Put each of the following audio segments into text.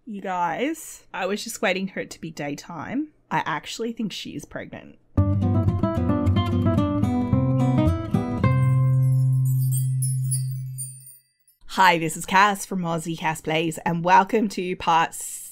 You guys, I was just waiting for it to be daytime. I actually think she is pregnant. Hi, this is Cass from Aussie Cass Plays, and welcome to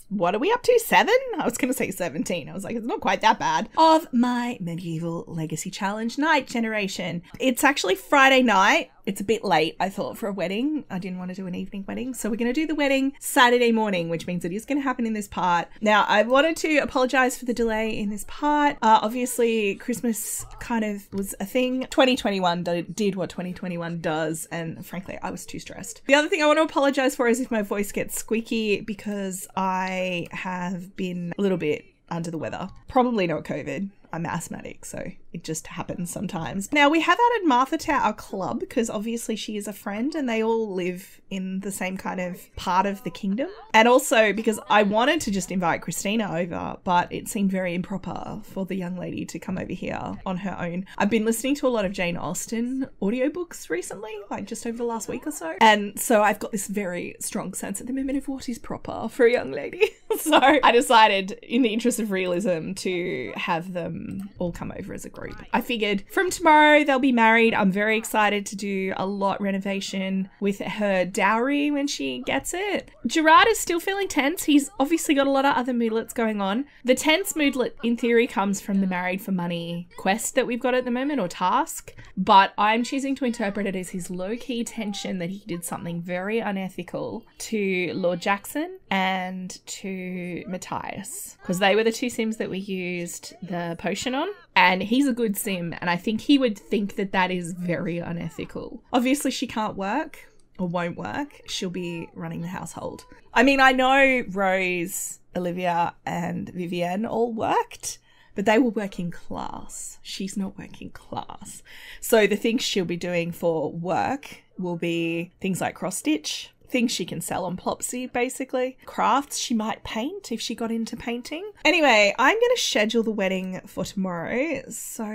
what are we up to? 7? I was going to say 17. I was like, it's not quite that bad. Of my Medieval Legacy Challenge Night Generation. It's actually Friday night. It's a bit late, I thought, for a wedding. I didn't want to do an evening wedding. So we're going to do the wedding Saturday morning, which means it is going to happen in this part. Now, I wanted to apologize for the delay in this part. Obviously, Christmas kind of was a thing. 2021 did what 2021 does. And frankly, I was too stressed. The other thing I want to apologize for is if my voice gets squeaky because I have been a little bit under the weather. Probably not COVID. I'm asthmatic, so it just happens sometimes. Now, we have added Martha to our club because obviously she is a friend and they all live in the same kind of part of the kingdom. And also because I wanted to just invite Christina over, but it seemed very improper for the young lady to come over here on her own. I've been listening to a lot of Jane Austen audiobooks recently, like just over the last week or so. And so I've got this very strong sense at the moment of what is proper for a young lady. So I decided, in the interest of realism, to have them all come over as a group. I figured from tomorrow they'll be married. I'm very excited to do a lot renovation with her dowry when she gets it. Gerard is still feeling tense. He's obviously got a lot of other moodlets going on. The tense moodlet in theory comes from the Married for Money quest that we've got at the moment, or task, but I'm choosing to interpret it as his low-key tension that he did something very unethical to Lord Jackson and to Matthias, because they were the two Sims that we used the potion on, and he's a good Sim, and I think he would think that that is very unethical. Obviously she can't work or won't work. She'll be running the household. I mean, I know Rose, Olivia and Vivienne all worked, but they were working class. She's not working class. So the things she'll be doing for work will be things like cross stitch, things she can sell on Plopsy, basically. Crafts she might paint if she got into painting. Anyway, I'm going to schedule the wedding for tomorrow. So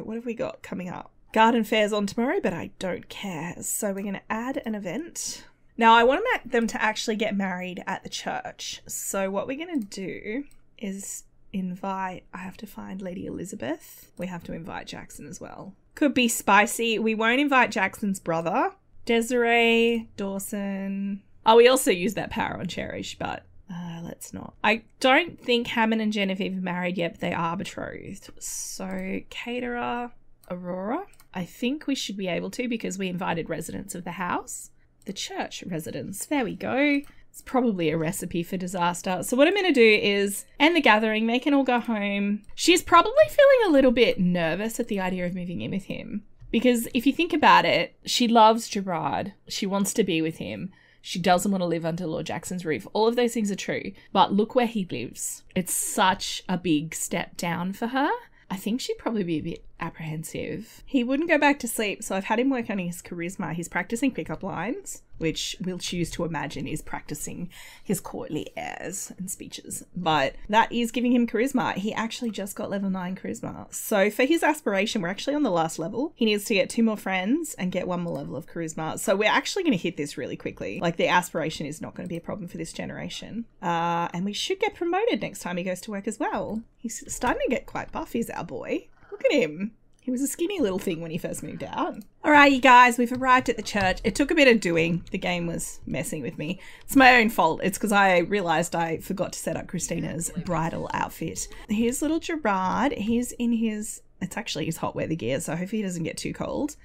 what have we got coming up? Garden fair's on tomorrow, but I don't care. So we're going to add an event. Now, I want them to actually get married at the church. So what we're going to do is invite, I have to find Lady Elizabeth. We have to invite Jackson as well. Could be spicy. We won't invite Jackson's brother. Desiree, Dawson. Oh, we also use that power on Cherish, but let's not. I don't think Hammond and Genevieve are married yet, but they are betrothed. So Caterer, Aurora. I think we should be able to because we invited residents of the house. The church residents. There we go. It's probably a recipe for disaster. So what I'm going to do is end the gathering. They can all go home. She's probably feeling a little bit nervous at the idea of moving in with him. Because if you think about it, she loves Gerard. She wants to be with him. She doesn't want to live under Lord Jackson's roof. All of those things are true. But look where he lives. It's such a big step down for her. I think she'd probably be a bit apprehensive. He wouldn't go back to sleep, so I've had him work on his charisma. He's practicing pickup lines, which we'll choose to imagine is practicing his courtly airs and speeches. But that is giving him charisma. He actually just got level 9 charisma. So for his aspiration, we're actually on the last level. He needs to get 2 more friends and get 1 more level of charisma. So we're actually going to hit this really quickly. Like, the aspiration is not going to be a problem for this generation. And we should get promoted next time he goes to work as well. He's starting to get quite buff, is our boy. Look at him. He was a skinny little thing when he first moved out. All right, you guys, we've arrived at the church. It took a bit of doing. The game was messing with me. It's my own fault. It's because I realised I forgot to set up Christina's bridal outfit. Here's little Gerard. He's in his, it's actually his hot weather gear, so hopefully he doesn't get too cold.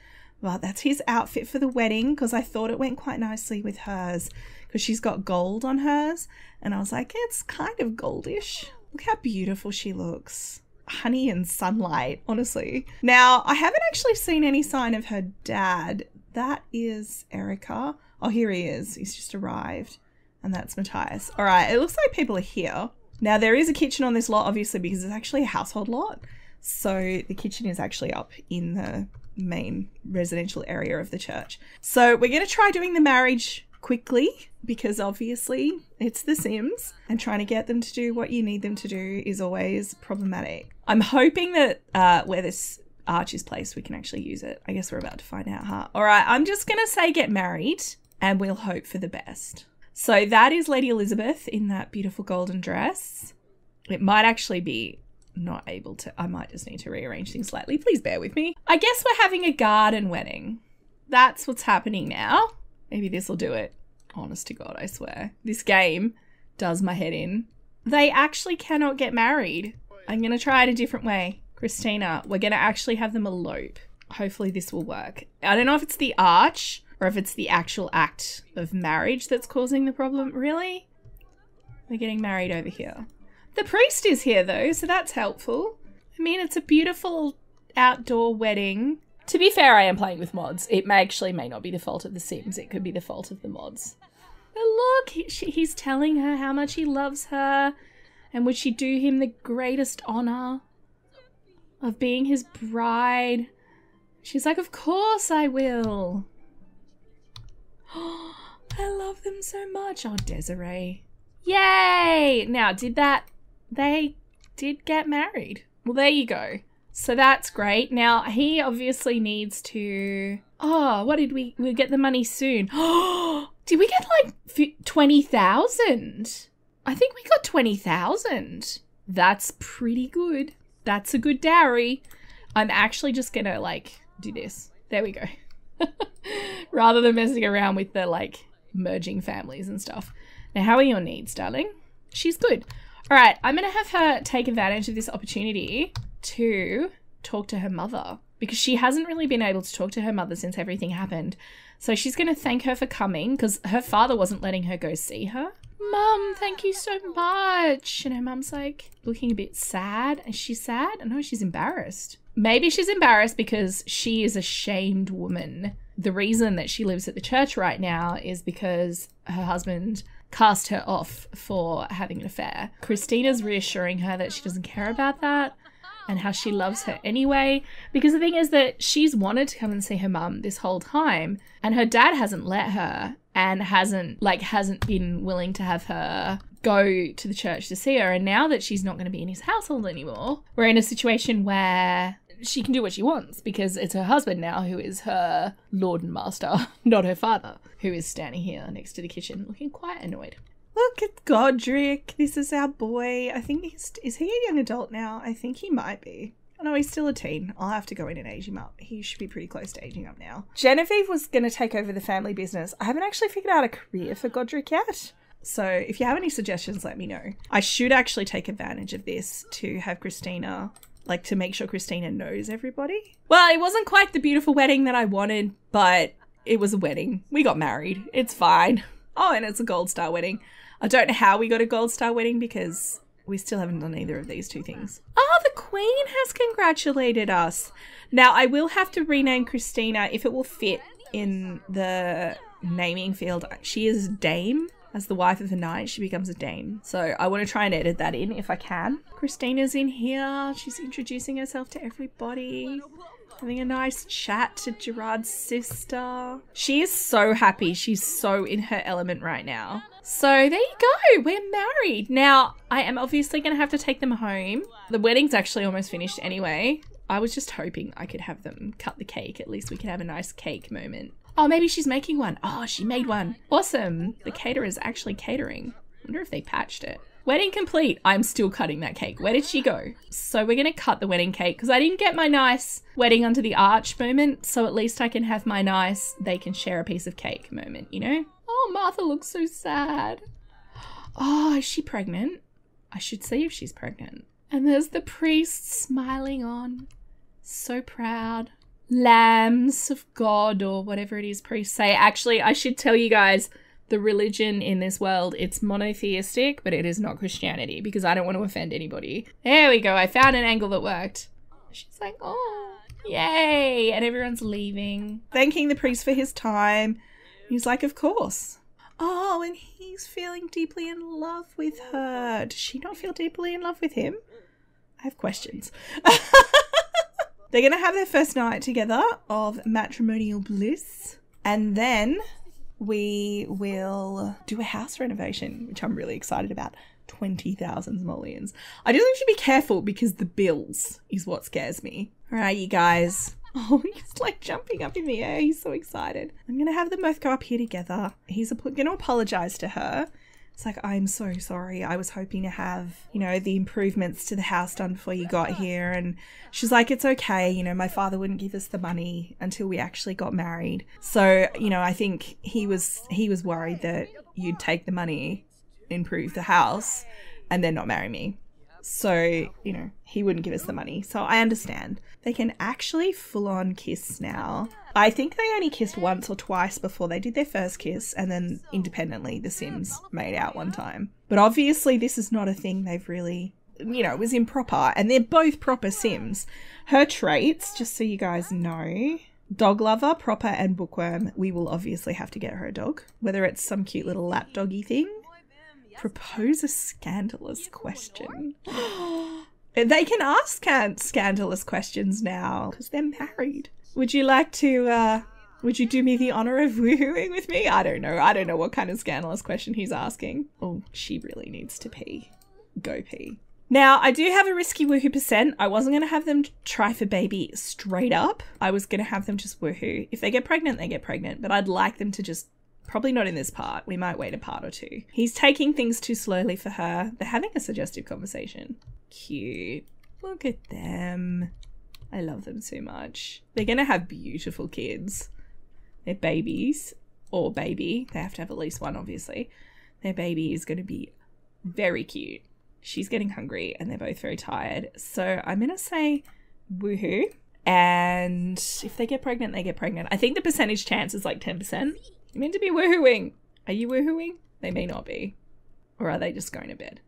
But that's his outfit for the wedding because I thought it went quite nicely with hers because she's got gold on hers. And I was like, it's kind of goldish. Look how beautiful she looks. Honey and sunlight, honestly. Now, I haven't actually seen any sign of her dad. That is Erica. Oh, here he is. He's just arrived. And that's Matthias. All right, it looks like people are here. Now, there is a kitchen on this lot, obviously, because it's actually a household lot. So the kitchen is actually up in the main residential area of the church. So we're going to try doing the marriage quickly because obviously it's The Sims and trying to get them to do what you need them to do is always problematic. I'm hoping that where this arch is placed we can actually use it. I guess we're about to find out, huh? All right, I'm just going to say get married and we'll hope for the best. So that is Lady Elizabeth in that beautiful golden dress. It might actually be not able to. I might just need to rearrange things slightly. Please bear with me. I guess we're having a garden wedding. That's what's happening now. Maybe this will do it. Honest to God, I swear. This game does my head in. They actually cannot get married. I'm going to try it a different way. Christina, we're going to actually have them elope. Hopefully this will work. I don't know if it's the arch or if it's the actual act of marriage that's causing the problem. Really? They're getting married over here. The priest is here though, so that's helpful. I mean, it's a beautiful outdoor wedding. To be fair, I am playing with mods. It may not be the fault of the Sims. It could be the fault of the mods. But look, he's telling her how much he loves her and would she do him the greatest honor of being his bride. She's like, of course I will. I love them so much. Oh, Desiree. Yay! Now, they did get married. Well, there you go. So that's great. Now, he obviously needs to... Oh, what did we get the money soon? Oh, did we get like 20,000? I think we got 20,000. That's pretty good. That's a good dowry. I'm actually just gonna like do this. There we go. Rather than messing around with the like merging families and stuff. Now, how are your needs, darling? She's good. All right, I'm gonna have her take advantage of this opportunity to talk to her mother because she hasn't really been able to talk to her mother since everything happened. So she's going to thank her for coming because her father wasn't letting her go see her. Mum, thank you so much. And her mum's like looking a bit sad. Is she sad? No, she's embarrassed. Maybe she's embarrassed because she is a shamed woman. The reason that she lives at the church right now is because her husband cast her off for having an affair. Christina's reassuring her that she doesn't care about that and how she loves her anyway. Because the thing is that she's wanted to come and see her mum this whole time and her dad hasn't let her and hasn't been willing to have her go to the church to see her. And now that she's not going to be in his household anymore, we're in a situation where she can do what she wants because it's her husband now who is her lord and master, not her father, who is standing here next to the kitchen looking quite annoyed. Look at Godric. This is our boy. I think is he a young adult now? I think he might be. Oh no, he's still a teen. I'll have to go in and age him up. He should be pretty close to aging up now. Genevieve was going to take over the family business. I haven't actually figured out a career for Godric yet. So if you have any suggestions, let me know. I should actually take advantage of this to have Christina, like to make sure Christina knows everybody. Well, it wasn't quite the beautiful wedding that I wanted, but it was a wedding. We got married. It's fine. Oh, and it's a gold star wedding. I don't know how we got a gold star wedding because we still haven't done either of these two things. Oh, the Queen has congratulated us. Now, I will have to rename Christina if it will fit in the naming field. She is Dame. As the wife of a knight, she becomes a dame. So I want to try and edit that in if I can. Christina's in here. She's introducing herself to everybody. Having a nice chat to Gerard's sister. She is so happy. She's so in her element right now. So there you go. We're married. Now, I am obviously going to have to take them home. The wedding's actually almost finished anyway. I was just hoping I could have them cut the cake. At least we could have a nice cake moment. Oh, maybe she's making one. Oh, she made one. Awesome. The caterer's actually catering. I wonder if they patched it. Wedding complete. I'm still cutting that cake. Where did she go? So we're going to cut the wedding cake because I didn't get my nice wedding under the arch moment. So at least I can have my nice, they can share a piece of cake moment, you know? Oh, Martha looks so sad. Oh, is she pregnant? I should see if she's pregnant. And there's the priest smiling on. So proud. Lambs of God or whatever it is priests say. Actually, I should tell you guys, the religion in this world, it's monotheistic, but it is not Christianity because I don't want to offend anybody. There we go. I found an angle that worked. She's like, oh, yay. And everyone's leaving. Thanking the priest for his time. He's like, of course. Oh, and he's feeling deeply in love with her. Does she not feel deeply in love with him? I have questions. They're going to have their first night together of matrimonial bliss. And then we will do a house renovation, which I'm really excited about. 20,000 simoleons. I just need to be careful because the bills is what scares me. All right, you guys. Oh, he's like jumping up in the air. He's so excited. I'm going to have them both go up here together. He's going to apologize to her. It's like, I'm so sorry. I was hoping to have, you know, the improvements to the house done before you got here. And she's like, it's okay. You know, my father wouldn't give us the money until we actually got married. So, you know, I think he was worried that you'd take the money, improve the house, and then not marry me. So, you know, he wouldn't give us the money. So I understand. They can actually full on kiss now. I think they only kissed once or twice before they did their first kiss, and then independently the Sims made out one time. But obviously this is not a thing they've really, you know, it was improper, and they're both proper Sims. Her traits, just so you guys know, dog lover, proper, and bookworm. We will obviously have to get her a dog, whether it's some cute little lap doggy thing. Propose a scandalous question. They can ask scandalous questions now because they're married. Would you like to, would you do me the honor of woohooing with me? I don't know. I don't know what kind of scandalous question he's asking. Oh, she really needs to pee. Go pee. Now, I do have a risky woohoo percent. I wasn't going to have them try for baby straight up. I was going to have them just woohoo. If they get pregnant, they get pregnant. But I'd like them to just, probably not in this part. We might wait a part or two. He's taking things too slowly for her. They're having a suggestive conversation. Cute. Look at them. I love them so much. They're going to have beautiful kids. Their babies, or baby. They have to have at least one, obviously. Their baby is going to be very cute. She's getting hungry and they're both very tired. So I'm going to say woohoo. And if they get pregnant, they get pregnant. I think the percentage chance is like 10%. You meant to be woohooing. Are you woohooing? They may not be. Or are they just going to bed?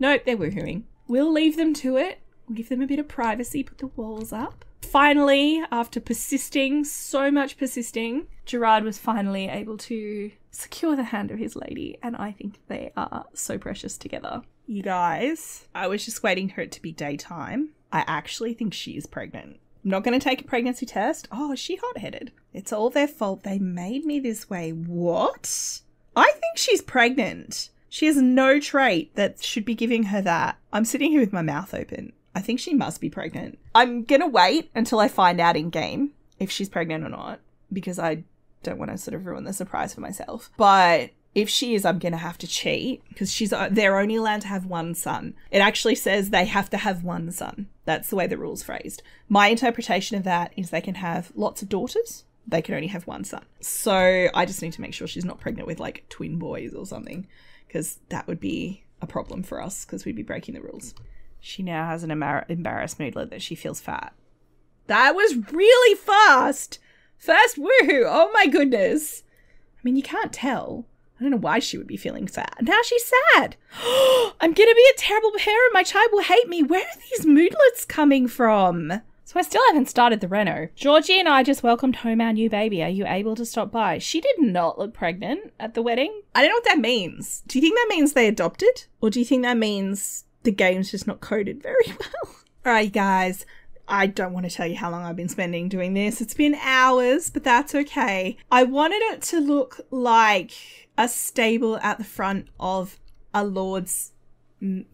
Nope, they're woohooing. We'll leave them to it. We'll give them a bit of privacy, put the walls up. Finally, after persisting, so much persisting, Gerard was finally able to secure the hand of his lady, and I think they are so precious together. You guys, I was just waiting for it to be daytime. I actually think she is pregnant. I'm not going to take a pregnancy test. Oh, is she hot-headed? It's all their fault. They made me this way. What? I think she's pregnant. She has no trait that should be giving her that. I'm sitting here with my mouth open. I think she must be pregnant. I'm going to wait until I find out in game if she's pregnant or not, because I don't want to sort of ruin the surprise for myself. But if she is, I'm going to have to cheat because they're only allowed to have one son. It actually says they have to have one son. That's the way the rule's phrased. My interpretation of that is they can have lots of daughters. They can only have one son. So I just need to make sure she's not pregnant with like twin boys or something, because that would be a problem for us because we'd be breaking the rules. She now has an embarrassed moodlet that she feels fat. That was really fast. First woohoo. Oh my goodness. I mean, you can't tell. I don't know why she would be feeling sad. Now she's sad. I'm going to be a terrible parent. My child will hate me. Where are these moodlets coming from? So I still haven't started the reno. Georgie and I just welcomed home our new baby. Are you able to stop by? She did not look pregnant at the wedding. I don't know what that means. Do you think that means they adopted? Or do you think that means the game's just not coded very well? All right, guys. I don't want to tell you how long I've been spending doing this. It's been hours, but that's okay. I wanted it to look like a stable at the front of a lord's,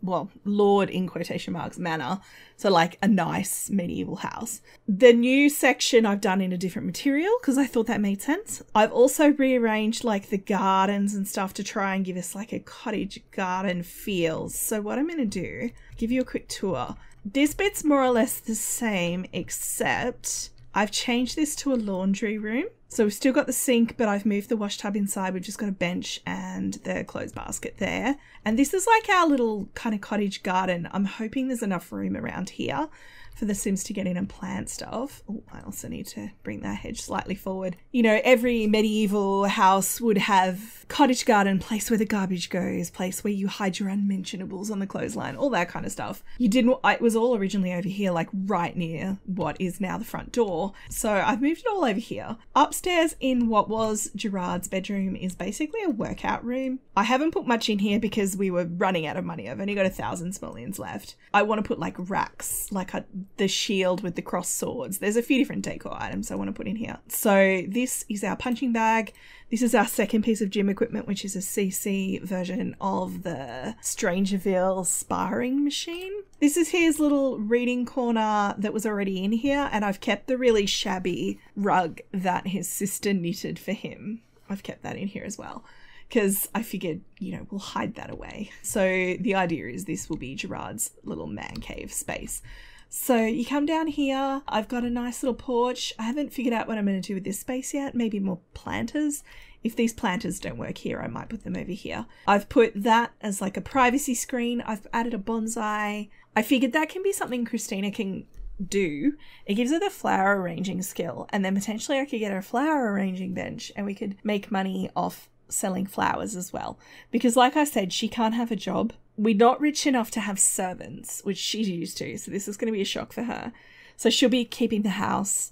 well, lord in quotation marks, manor. So like a nice medieval house. The new section I've done in a different material because I thought that made sense. I've also rearranged like the gardens and stuff to try and give us like a cottage garden feel. So what I'm going to do, give you a quick tour. This bit's more or less the same, except I've changed this to a laundry room. So we've still got the sink, but I've moved the wash tub inside. We've just got a bench and the clothes basket there. And this is like our little kind of cottage garden. I'm hoping there's enough room around here for the Sims to get in and plant stuff. Oh, I also need to bring that hedge slightly forward. You know, every medieval house would have cottage garden, place where the garbage goes, place where you hide your unmentionables on the clothesline, all that kind of stuff. It was all originally over here, like right near what is now the front door. So I've moved it all over here. Upstairs in what was Gerard's bedroom is basically a workout room. I haven't put much in here because we were running out of money. I've only got 1,000 simoleons left. I want to put like racks, like the shield with the crossed swords. There's a few different decor items I want to put in here. So this is our punching bag. This is our second piece of gym equipment, which is a CC version of the Strangerville sparring machine. This is his little reading corner that was already in here, and I've kept the really shabby rug that his sister knitted for him. I've kept that in here as well, because I figured, you know, we'll hide that away. So the idea is this will be Gerard's little man cave space. So you come down here, I've got a nice little porch. I haven't figured out what I'm going to do with this space yet. Maybe more planters. If these planters don't work here, I might put them over here. I've put that as like a privacy screen. I've added a bonsai. I figured that can be something Christina can do. It gives her the flower arranging skill, and then potentially I could get her a flower arranging bench and we could make money off selling flowers as well. Because like I said, she can't have a job. We're not rich enough to have servants, which she's used to, so this is going to be a shock for her. So she'll be keeping the house,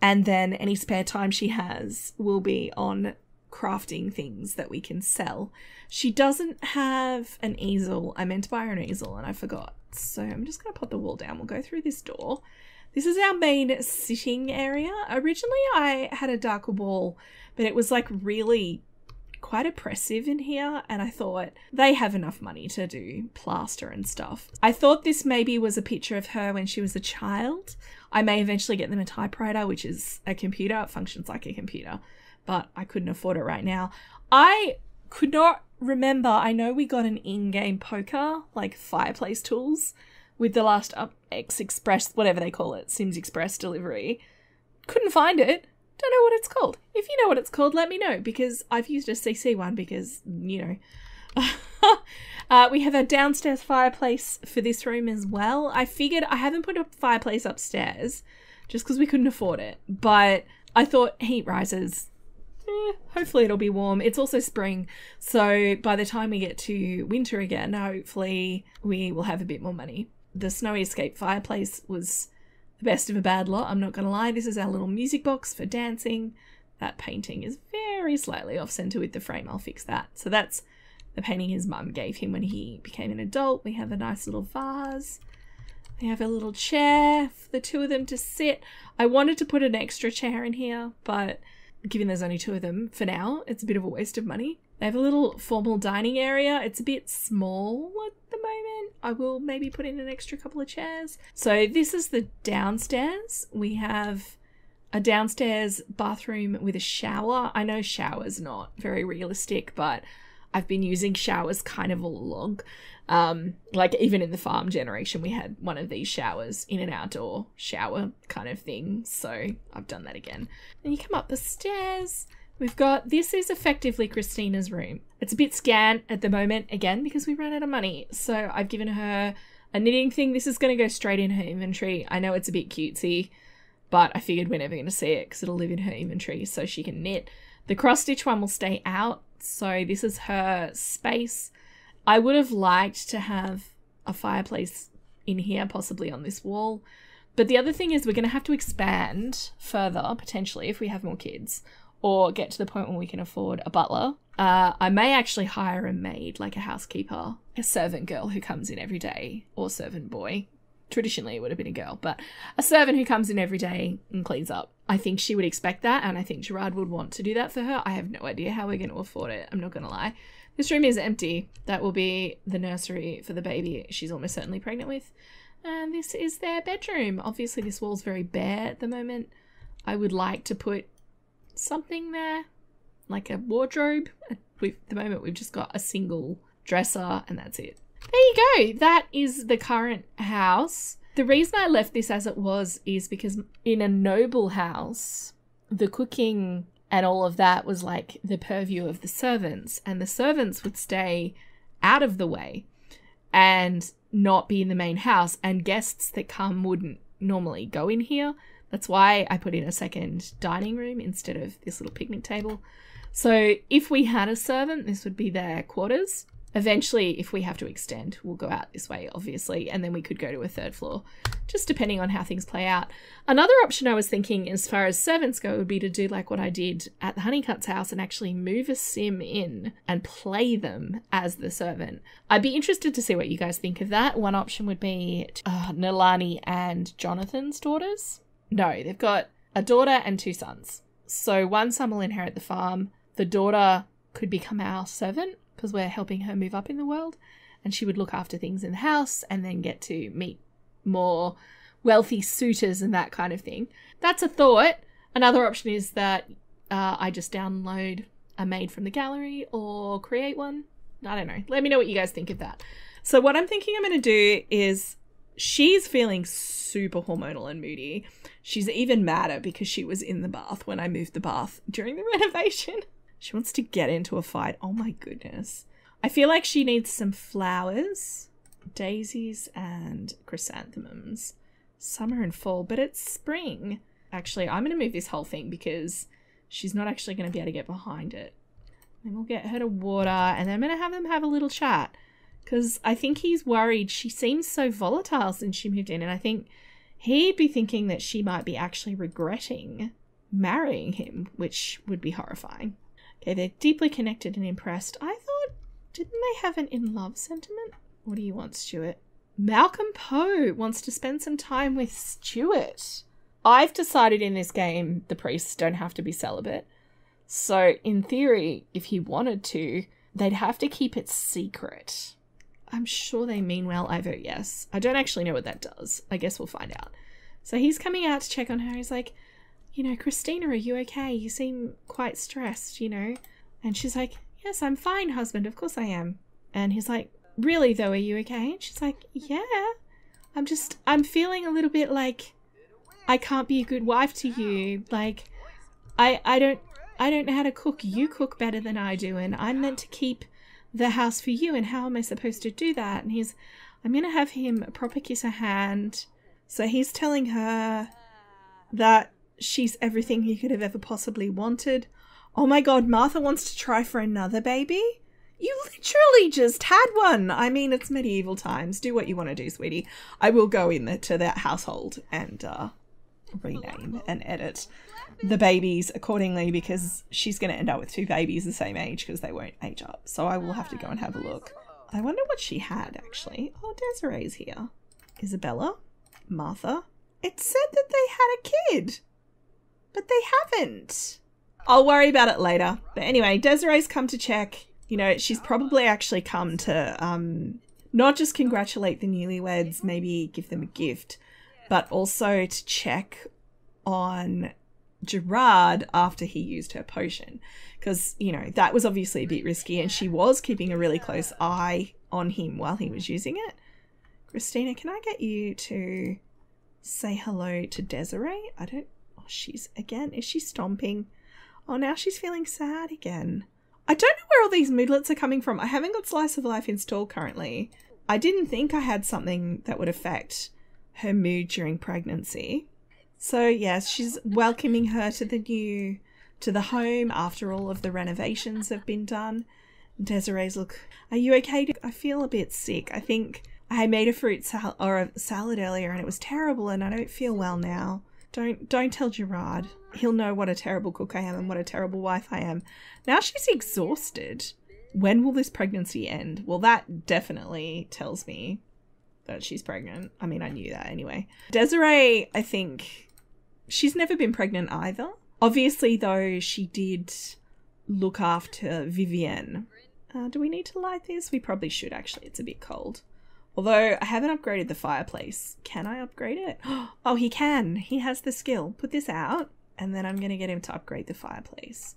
and then any spare time she has will be on crafting things that we can sell. She doesn't have an easel. I meant to buy her an easel and I forgot. So I'm just going to put the wall down. We'll go through this door. This is our main sitting area. Originally I had a darker wall, but it was like really quite oppressive in here, and I thought they have enough money to do plaster and stuff. I thought this maybe was a picture of her when she was a child. I may eventually get them a typewriter, which is a computer. It functions like a computer, but I couldn't afford it right now. I could not remember. I know we got an in-game poker, like fireplace tools, with the last X Express, whatever they call it, Sims Express delivery. Couldn't find it. Don't know what it's called. If you know what it's called, let me know, because I've used a CC one because, you know. We have a downstairs fireplace for this room as well. I figured I haven't put a fireplace upstairs just because we couldn't afford it, but I thought heat rises. Hopefully it'll be warm. It's also spring, so by the time we get to winter again, hopefully we will have a bit more money. The Snowy Escape fireplace was the best of a bad lot, I'm not going to lie. This is our little music box for dancing. That painting is very slightly off center with the frame. I'll fix that. So that's the painting his mum gave him when he became an adult. We have a nice little vase. We have a little chair for the two of them to sit. I wanted to put an extra chair in here, but given there's only two of them for now, it's a bit of a waste of money. They have a little formal dining area. It's a bit small at the moment. I will maybe put in an extra couple of chairs. So this is the downstairs. We have a downstairs bathroom with a shower. I know shower's not very realistic, but I've been using showers kind of all along. Like even in the farm generation, we had one of these showers in an outdoor shower kind of thing. So I've done that again. And you come up the stairs. We've got, this is effectively Christina's room. It's a bit scant at the moment, again, because we ran out of money. So I've given her a knitting thing. This is going to go straight in her inventory. I know it's a bit cutesy, but I figured we're never going to see it because it'll live in her inventory so she can knit. The cross-stitch one will stay out. So this is her space. I would have liked to have a fireplace in here, possibly on this wall. But the other thing is we're going to have to expand further, potentially, if we have more kids, or get to the point where we can afford a butler. I may actually hire a maid, like a housekeeper, a servant girl who comes in every day, or servant boy. Traditionally, it would have been a girl, but a servant who comes in every day and cleans up. I think she would expect that, and I think Gerard would want to do that for her. I have no idea how we're going to afford it. I'm not going to lie. This room is empty. That will be the nursery for the baby she's almost certainly pregnant with. And this is their bedroom. Obviously, this wall's very bare at the moment. I would like to put something there, like a wardrobe. At the moment, we've just got a single dresser, and that's it. There you go. That is the current house. The reason I left this as it was is because in a noble house, the cooking and all of that was like the purview of the servants, and the servants would stay out of the way and not be in the main house, and guests that come wouldn't normally go in here. That's why I put in a second dining room instead of this little picnic table. So if we had a servant, this would be their quarters. Eventually, if we have to extend, we'll go out this way, obviously, and then we could go to a third floor, just depending on how things play out. Another option I was thinking as far as servants go would be to do like what I did at the Honeycutt's house and actually move a sim in and play them as the servant. I'd be interested to see what you guys think of that. One option would be Nalani and Jonathan's daughters. No, they've got a daughter and two sons. So one son will inherit the farm. the daughter could become our servant because we're helping her move up in the world, and she would look after things in the house and then get to meet more wealthy suitors and that kind of thing. That's a thought. Another option is that I just download a maid from the gallery or create one. I don't know. Let me know what you guys think of that. So what I'm thinking I'm going to do is, she's feeling super hormonal and moody. She's even madder because she was in the bath when I moved the bath during the renovation. She wants to get into a fight. Oh my goodness. I feel like she needs some flowers, daisies and chrysanthemums. Summer and fall, but it's spring. Actually, I'm going to move this whole thing because she's not actually going to be able to get behind it. Then we'll get her to water, and then I'm going to have them have a little chat because I think he's worried. She seems so volatile since she moved in, and I think he'd be thinking that she might be actually regretting marrying him, which would be horrifying. Okay, they're deeply connected and impressed. I thought, didn't they have an in-love sentiment? What do you want, Stuart? Malcolm Poe wants to spend some time with Stuart. I've decided in this game the priests don't have to be celibate. So, in theory, if he wanted to, they'd have to keep it secret. I'm sure they mean well. I vote yes. I don't actually know what that does. I guess we'll find out. So he's coming out to check on her. He's like, you know, Christina, are you okay? You seem quite stressed, you know? And she's like, yes, I'm fine, husband. Of course I am. And he's like, really, though, are you okay? And she's like, yeah. I'm feeling a little bit like I can't be a good wife to you. Like, I don't know how to cook. You cook better than I do, and I'm meant to keep the house for you, and how am I supposed to do that? And I'm going to have him proper kiss her hand. So he's telling her that she's everything he could have ever possibly wanted. Oh my God, Martha wants to try for another baby? You literally just had one. I mean, it's medieval times. Do what you want to do, sweetie. I will go to that household and rename and edit the babies accordingly, because she's going to end up with 2 babies the same age because they won't age up. So I will have to go and have a look. I wonder what she had, actually. Oh, Desiree's here. Isabella? Martha? It said that they had a kid, but they haven't. I'll worry about it later. But anyway, Desiree's come to check. You know, she's probably actually come to not just congratulate the newlyweds, maybe give them a gift, but also to check on Gerard after he used her potion. Because, you know, that was obviously a bit risky, and she was keeping a really close eye on him while he was using it. Christina, can I get you to say hello to Desiree? Oh, is she stomping? Oh, now she's feeling sad again. I don't know where all these moodlets are coming from. I haven't got Slice of Life installed currently. I didn't think I had something that would affect her mood during pregnancy. So yes, she's welcoming her to the home after all of the renovations have been done. Desiree's, look, are you okay? I feel a bit sick. I think I made a fruit salad or a salad earlier and it was terrible, and I don't feel well now. Don't tell Gerard. He'll know what a terrible cook I am and what a terrible wife I am. Now she's exhausted. When will this pregnancy end? Well, that definitely tells me that she's pregnant. I mean, I knew that anyway. Desiree, I think she's never been pregnant either. Obviously, though, she did look after Vivienne. Do we need to light this? We probably should, actually. It's a bit cold. Although I haven't upgraded the fireplace. Can I upgrade it? Oh, he can. He has the skill. Put this out, and then I'm going to get him to upgrade the fireplace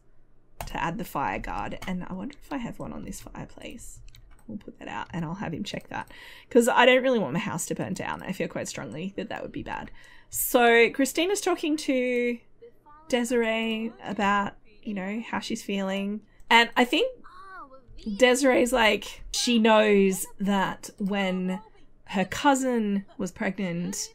to add the fire guard. And I wonder if I have one on this fireplace. We'll put that out and I'll have him check that, because I don't really want my house to burn down. I feel quite strongly that that would be bad. So Christina's talking to Desiree about, you know, how she's feeling. And I think Desiree's like, she knows that when her cousin was pregnant,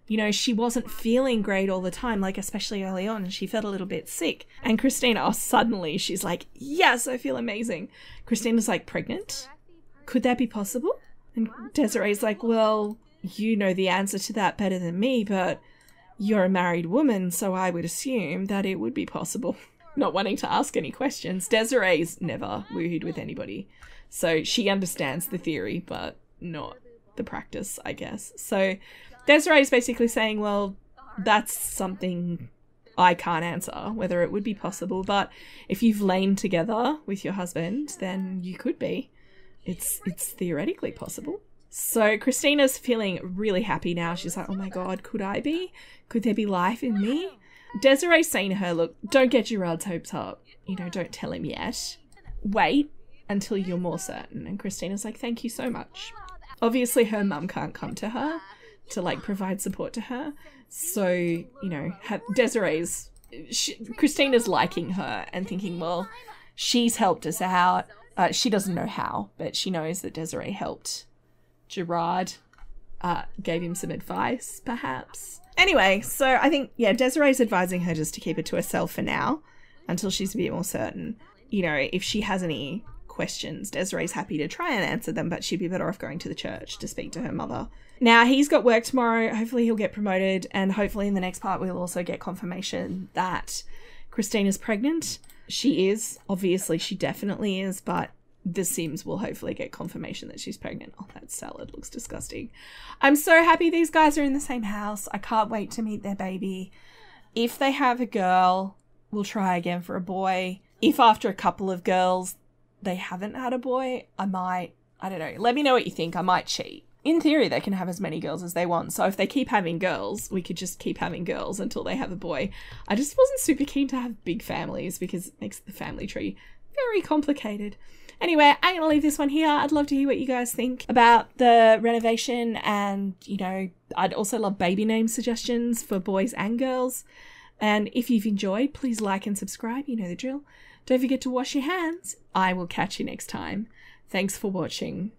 you know, she wasn't feeling great all the time, like especially early on, and she felt a little bit sick. And Christina, oh, suddenly she's like, yes, I feel amazing. Christina's like, pregnant? Could that be possible? And Desiree's like, well, you know the answer to that better than me, but you're a married woman, so I would assume that it would be possible. Not wanting to ask any questions. Desiree's never woohooed with anybody, so she understands the theory, but not the practice, I guess. So Desiree's basically saying, well, that's something I can't answer whether it would be possible, but if you've lain together with your husband, then you could be. It's theoretically possible. So Christina's feeling really happy now. She's like, oh my God, could I be? Could there be life in me? Desiree's saying to her, look, don't get Gerard's hopes up. You know, don't tell him yet. Wait until you're more certain. And Christina's like, thank you so much. Obviously, her mum can't come to her to, like, provide support to her. So, you know, Christina's liking her and thinking, well, she's helped us out. She doesn't know how, but she knows that Desiree helped Gerard, gave him some advice, perhaps. Anyway, so I think, yeah, Desiree's advising her just to keep it to herself for now until she's a bit more certain. You know, if she has any questions, Desiree's happy to try and answer them, but she'd be better off going to the church to speak to her mother. Now, he's got work tomorrow. Hopefully he'll get promoted, and hopefully in the next part we'll also get confirmation that Christina's pregnant. She is. Obviously, she definitely is, but the Sims will hopefully get confirmation that she's pregnant. Oh, that salad looks disgusting. I'm so happy these guys are in the same house. I can't wait to meet their baby. If they have a girl, we'll try again for a boy. If after a couple of girls they haven't had a boy, I don't know. Let me know what you think. I might cheat. In theory, they can have as many girls as they want. So if they keep having girls, we could just keep having girls until they have a boy. I just wasn't super keen to have big families because it makes the family tree very complicated. Anyway, I'm going to leave this one here. I'd love to hear what you guys think about the renovation, and, you know, I'd also love baby name suggestions for boys and girls. And if you've enjoyed, please like and subscribe. You know the drill. Don't forget to wash your hands. I will catch you next time. Thanks for watching.